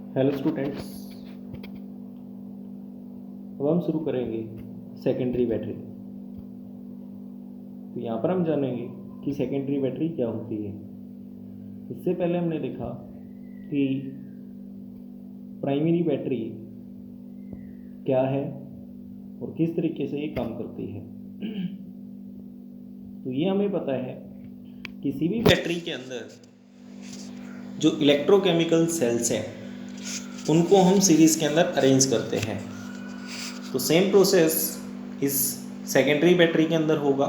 Hello students. अब हम शुरू करेंगे सेकेंडरी बैटरी। तो यहाँ पर हम जानेंगे कि सेकेंडरी बैटरी क्या होती है। इससे पहले हमने देखा कि प्राइमरी बैटरी क्या है और किस तरीके से ये काम करती है। तो ये हमें पता है, किसी भी बैटरी के अंदर जो इलेक्ट्रोकेमिकल सेल्स हैं उनको हम सीरीज़ के अंदर अरेंज करते हैं। तो सेम प्रोसेस इस सेकेंडरी बैटरी के अंदर होगा,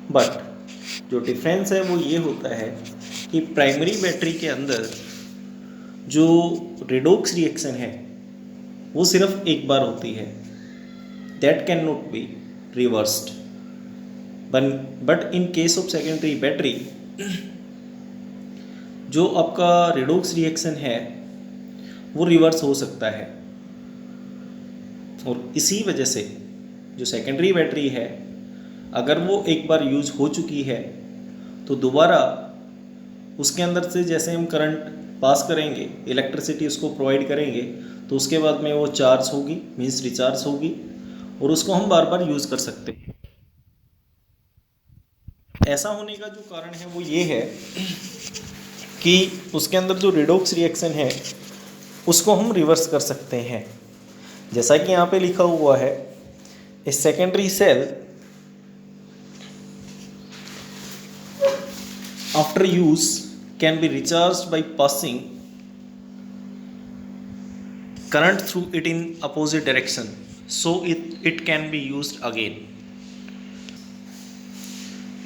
बट जो डिफरेंस है वो ये होता है कि प्राइमरी बैटरी के अंदर जो रिडोक्स रिएक्शन है वो सिर्फ एक बार होती है, that can not be reversed. But in case of secondary battery जो आपका रिडोक्स रिएक्शन है वो रिवर्स हो सकता है, और इसी वजह से जो सेकेंडरी बैटरी है अगर वो एक बार यूज हो चुकी है तो दोबारा उसके अंदर से जैसे हम करंट पास करेंगे, इलेक्ट्रिसिटी उसको प्रोवाइड करेंगे, तो उसके बाद में वो चार्ज होगी, मीन्स रिचार्ज होगी, और उसको हम बार बार यूज़ कर सकते हैं। ऐसा होने का जो कारण है वो ये है कि उसके अंदर जो रिडोक्स रिएक्शन है उसको हम रिवर्स कर सकते हैं। जैसा कि यहाँ पे लिखा हुआ है, a secondary cell after use can be recharged by passing current through it in opposite direction, so it can be used again.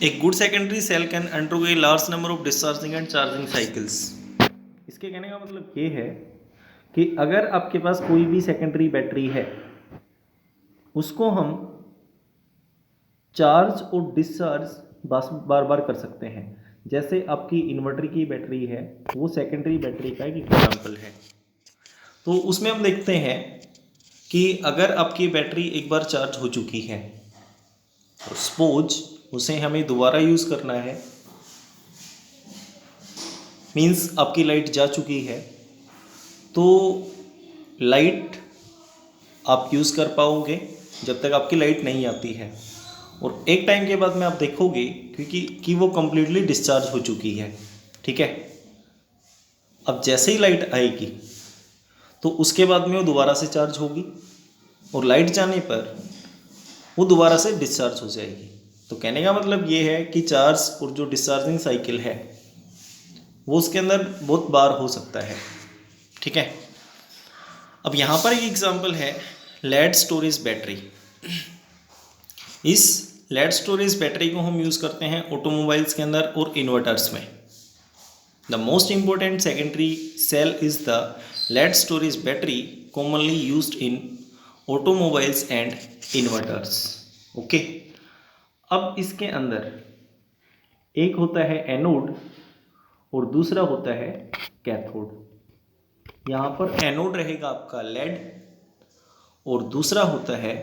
A good secondary cell can undergo a large number of discharging and charging cycles. इसके कहने का मतलब ये है कि अगर आपके पास कोई भी सेकेंडरी बैटरी है उसको हम चार्ज और डिस्चार्ज बार बार कर सकते हैं। जैसे आपकी इन्वर्टर की बैटरी है वो सेकेंडरी बैटरी का एक एग्जाम्पल है। तो उसमें हम देखते हैं कि अगर आपकी बैटरी एक बार चार्ज हो चुकी है तो सपोज उसे हमें दोबारा यूज़ करना है, मीन्स आपकी लाइट जा चुकी है, तो लाइट आप यूज़ कर पाओगे जब तक आपकी लाइट नहीं आती है, और एक टाइम के बाद में आप देखोगे कि वो कम्प्लीटली डिस्चार्ज हो चुकी है। ठीक है, अब जैसे ही लाइट आएगी तो उसके बाद में वो दोबारा से चार्ज होगी, और लाइट जाने पर वो दोबारा से डिस्चार्ज हो जाएगी। तो कहने का मतलब ये है कि चार्ज और जो डिस्चार्जिंग साइकिल है वो उसके अंदर बहुत बार हो सकता है। ठीक है, अब यहाँ पर एक एग्जांपल है लेड स्टोरेज बैटरी। इस लेड स्टोरेज बैटरी को हम यूज़ करते हैं ऑटोमोबाइल्स के अंदर और इन्वर्टर्स में। The most important secondary cell is the lead storage battery commonly used in automobiles and inverters. Okay, अब इसके अंदर एक होता है एनोड और दूसरा होता है कैथोड। यहाँ पर एनोड रहेगा आपका लेड और दूसरा होता है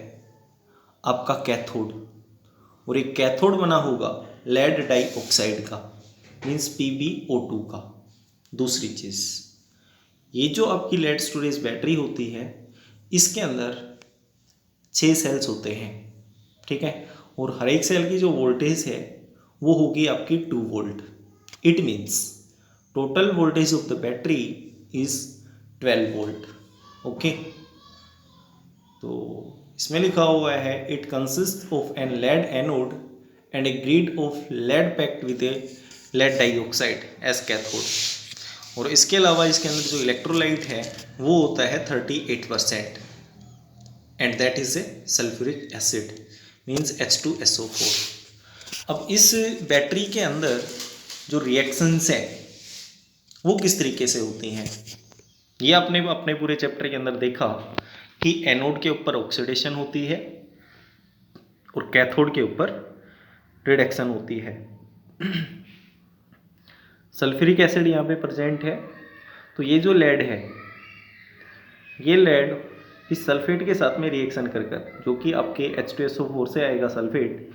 आपका कैथोड, और एक कैथोड बना होगा लेड डाइऑक्साइड का, मीन्स PbO2 का। दूसरी चीज़, ये जो आपकी लेड स्टोरेज बैटरी होती है इसके अंदर 6 सेल्स होते हैं। ठीक है, और हर एक सेल की जो वोल्टेज है वो होगी आपकी 2 volt. It means total voltage of the battery is 12 volt. Okay, तो इसमें लिखा हुआ है it consist of an lead anode and a grid of lead packed with a lead dioxide as cathode, और इसके अलावा इसके अंदर जो इलेक्ट्रोलाइट है वो होता है 38%, and that is a sulphuric acid, means H2SO4। अब इस बैटरी के अंदर जो रिएक्शंस हैं वो किस तरीके से होती हैं, ये आपने अपने पूरे चैप्टर के अंदर देखा कि एनोड के ऊपर ऑक्सीडेशन होती है और कैथोड के ऊपर रिडक्शन होती है। सल्फ्यूरिक एसिड यहाँ पे प्रेजेंट है, तो ये जो लेड है ये लेड इस सल्फेट के साथ में रिएक्शन कर कर, जो कि आपके H2SO4 से आएगा सल्फेट,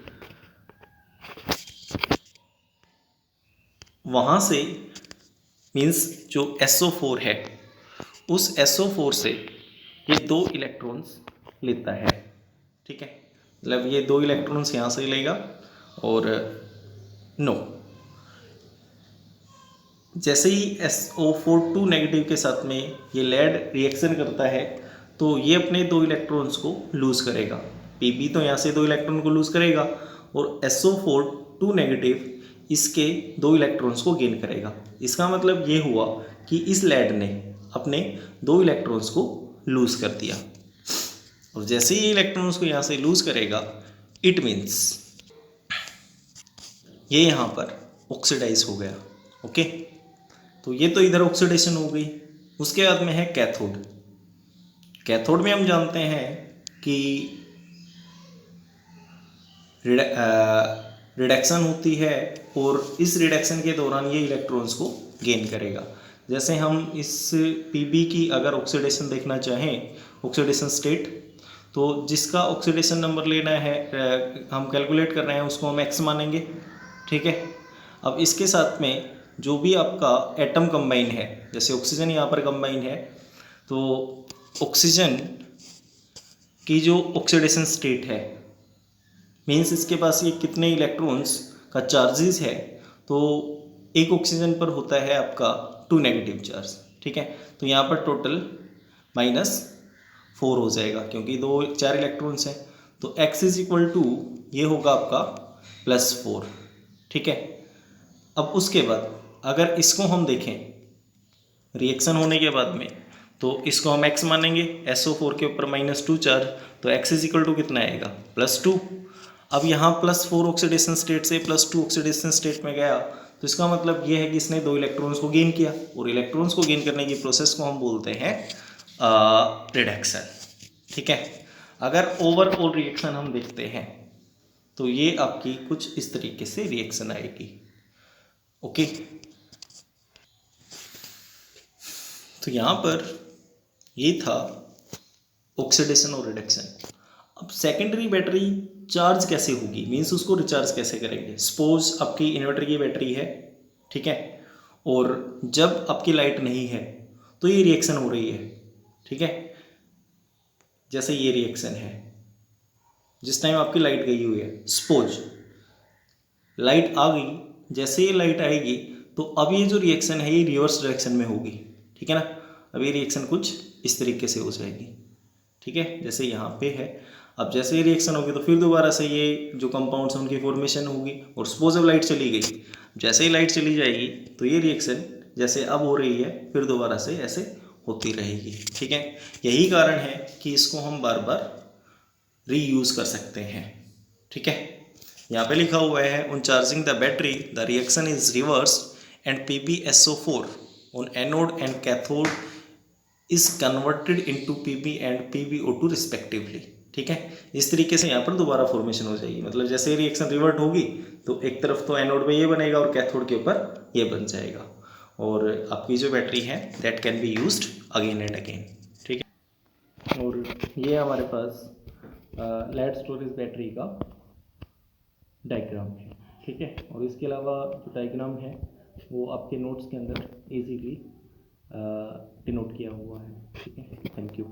वहाँ से मीन्स जो SO4 है उस SO4 से ये 2 इलेक्ट्रॉन्स लेता है, ठीक है। मतलब ये 2 इलेक्ट्रॉन्स यहाँ से लेगा और नो, जैसे ही SO4 2 नेगेटिव के साथ में ये लेड रिएक्शन करता है तो ये अपने 2 इलेक्ट्रॉन्स को लूज़ करेगा। Pb तो यहाँ से 2 इलेक्ट्रॉन को लूज़ करेगा और SO4 2 नेगेटिव इसके 2 इलेक्ट्रॉन्स को गेन करेगा। इसका मतलब ये हुआ कि इस लेड ने अपने 2 इलेक्ट्रॉन्स को लूज़ कर दिया और जैसे ही इलेक्ट्रॉन्स को यहाँ से लूज़ करेगा इट मीन्स ये यहाँ पर ऑक्सीडाइज हो गया। ओके, तो ये तो इधर ऑक्सीडेशन हो गई। उसके बाद में है कैथोड। कैथोड में हम जानते हैं कि रिडक्शन होती है और इस रिडक्शन के दौरान ये इलेक्ट्रॉन्स को गेन करेगा। जैसे हम इस Pb की अगर ऑक्सीडेशन देखना चाहें, ऑक्सीडेशन स्टेट, तो जिसका ऑक्सीडेशन नंबर लेना है हम कैलकुलेट कर रहे हैं उसको हम x मानेंगे, ठीक है। अब इसके साथ में जो भी आपका एटम कंबाइन है, जैसे ऑक्सीजन यहाँ पर कंबाइन है, तो ऑक्सीजन की जो ऑक्सीडेशन स्टेट है मीन्स इसके पास ये कितने इलेक्ट्रॉन्स का चार्जेस है, तो एक ऑक्सीजन पर होता है आपका 2 नेगेटिव चार्ज, ठीक है। तो यहाँ पर टोटल -4 हो जाएगा क्योंकि 4 इलेक्ट्रॉन्स हैं, तो x इज इक्वल टू ये होगा आपका +4, ठीक है। अब उसके बाद अगर इसको हम देखें रिएक्शन होने के बाद में, तो इसको हम x मानेंगे, SO4 के ऊपर -2 चार्ज, तो x इज इक्वल टू कितना आएगा +2। अब यहाँ +4 ऑक्सीडेशन स्टेट से +2 ऑक्सीडेशन स्टेट में गया, तो इसका मतलब ये है कि इसने 2 इलेक्ट्रॉन्स को गेन किया और इलेक्ट्रॉन्स को गेन करने की प्रोसेस को हम बोलते हैं रिडक्शन, ठीक है। अगर ओवरऑल रिएक्शन हम देखते हैं तो ये आपकी कुछ इस तरीके से रिएक्शन आएगी। ओके, तो यहाँ पर ये था ऑक्सीडेशन और रिडक्शन। अब सेकेंडरी बैटरी चार्ज कैसे होगी, मीन्स उसको रिचार्ज कैसे करेंगे। सपोज आपकी इन्वर्टर की बैटरी है, ठीक है, और जब आपकी लाइट नहीं है तो ये रिएक्शन हो रही है, ठीक है। जैसे ये रिएक्शन है जिस टाइम आपकी लाइट गई हुई है, सपोज लाइट आ गई, जैसे ये लाइट आएगी तो अब ये जो रिएक्शन है ये रिवर्स डायरेक्शन में होगी, ठीक है ना। अब ये रिएक्शन कुछ इस तरीके से हो जाएगी, ठीक है, जैसे यहाँ पे है। अब जैसे ये रिएक्शन होगी तो फिर दोबारा से ये जो कंपाउंड्स हैं उनकी फॉर्मेशन होगी और सपोज अब लाइट चली गई, जैसे ही लाइट चली जाएगी तो ये रिएक्शन जैसे अब हो रही है फिर दोबारा से ऐसे होती रहेगी, ठीक है। यही कारण है कि इसको हम बार बार रीयूज कर सकते हैं, ठीक है। यहाँ पे लिखा हुआ है on charging the battery the reaction is reverse and PbSO4 on anode and cathode is converted into Pb and PbO2 respectively, ठीक है। इस तरीके से यहाँ पर दोबारा फॉर्मेशन हो जाएगी, मतलब जैसे रिएक्शन रिवर्ट होगी तो एक तरफ तो एनोड में ये बनेगा और कैथोड के ऊपर ये बन जाएगा और आपकी जो बैटरी है that can be used again and again, ठीक है। और ये हमारे पास लेड स्टोरेज बैटरी का डायग्राम है, ठीक है। और इसके अलावा जो डायग्राम है वो आपके नोट्स के अंदर इजीली डिनोट किया हुआ है, ठीक है। Thank you.